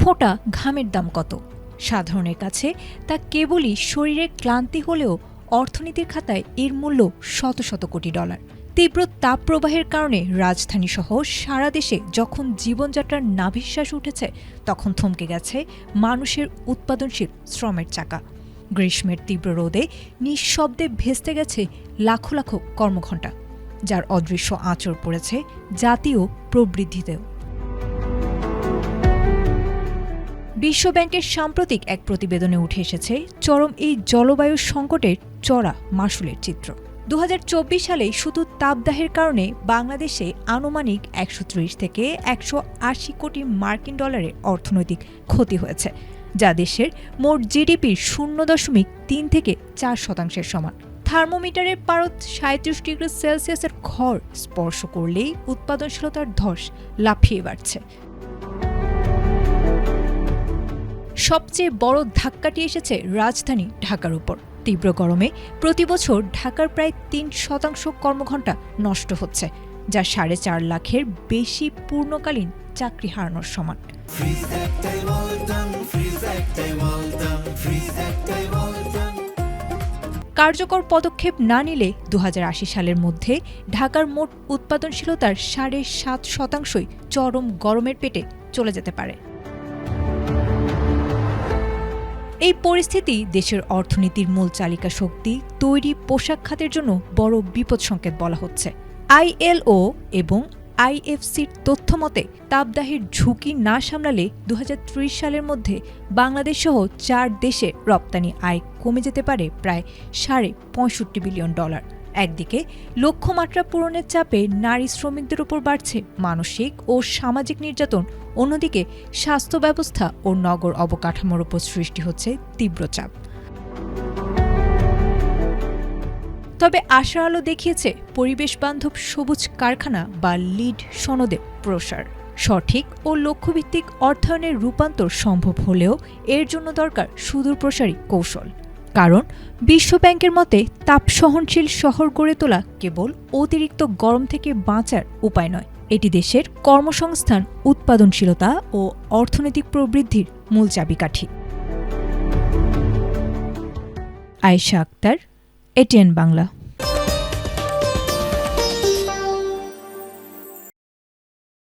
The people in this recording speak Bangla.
ফোঁটা ঘামের দাম কত? সাধারণের কাছে তা কেবলই শরীরের ক্লান্তি হলেও অর্থনীতির খাতায় এর মূল্য শত শত কোটি ডলার। তীব্র তাপপ্রবাহের কারণে রাজধানীসহ সারা দেশে যখন জীবনযাত্রার নাভিশ্বাস উঠেছে, তখন থমকে গেছে মানুষের উৎপাদনশীল শ্রমের চাকা। গ্রীষ্মের তীব্র রোদে নিঃশব্দে ভেস্তে গেছে লাখো লাখো কর্মঘণ্টা, যার অদৃশ্য আঁচড় পড়েছে জাতীয় প্রবৃদ্ধিতেও। বিশ্বব্যাংকের সাম্প্রতিক এক প্রতিবেদনে উঠে এসেছে চরম এই জলবায়ু সংকটের চড়া মাশুলের চিত্র। 2024 সালে শুধু তাপদাহের কারণে বাংলাদেশে আনুমানিক 130 থেকে 180 কোটি মার্কিন ডলারের অর্থনৈতিক ক্ষতি হয়েছে, যা দেশের মোট জিডিপির 0.3 থেকে 4% সমান। থার্মোমিটারের পারদ 37 ডিগ্রি সেলসিয়াসের ঘর স্পর্শ করলেই উৎপাদনশীলতার ধস লাফিয়ে বাড়ছে। সবচেয়ে বড় ধাক্কাটি এসেছে রাজধানী ঢাকার উপর। তীব্র গরমে প্রতিবছর ঢাকার প্রায় 3% কর্মঘণ্টা নষ্ট হচ্ছে, যা 4.5 লাখের বেশি পূর্ণকালীন চাকরি হারানোর সমান। কার্যকর পদক্ষেপ না নিলে 2080 সালের মধ্যে ঢাকার মোট উৎপাদনশীলতার 7.5% চরম গরমের পেটে চলে যেতে পারে। এই পরিস্থিতি দেশের অর্থনীতির মূল চালিকা শক্তি তৈরি পোশাক খাতের জন্য বড় বিপদ সংকেত বলা হচ্ছে। ILO এবং IFCর তথ্য মতে তাপদাহের ঝুঁকি না সামলালে 2030 সালের মধ্যে বাংলাদেশ সহ 4 দেশে রপ্তানি আয় কমে যেতে পারে প্রায় $65 বিলিয়ন। একদিকে লক্ষ্যমাত্রা পূরণের চাপে নারী শ্রমিকদের উপর বাড়ছে মানসিক ও সামাজিক নির্যাতন, অন্যদিকে স্বাস্থ্য ব্যবস্থা ও নগর অবকাঠামোর উপর সৃষ্টি হচ্ছে তীব্র চাপ। তবে আশার আলো দেখিয়েছে পরিবেশ বান্ধব সবুজ কারখানা বা লিড সনদের প্রসার। সঠিক ও লক্ষ্যভিত্তিক অর্থায়নের রূপান্তর সম্ভব হলেও এর জন্য দরকার সুদূরপ্রসারী কৌশল। কারণ বিশ্বব্যাংকের মতে তাপ সহনশীল শহর গড়ে তোলা কেবল অতিরিক্ত গরম থেকে বাঁচার উপায় নয়, এটি দেশের কর্মসংস্থান, উৎপাদনশীলতা ও অর্থনৈতিক প্রবৃদ্ধির মূল চাবিকাঠি। আয়েশা আক্তার, ATN বাংলা।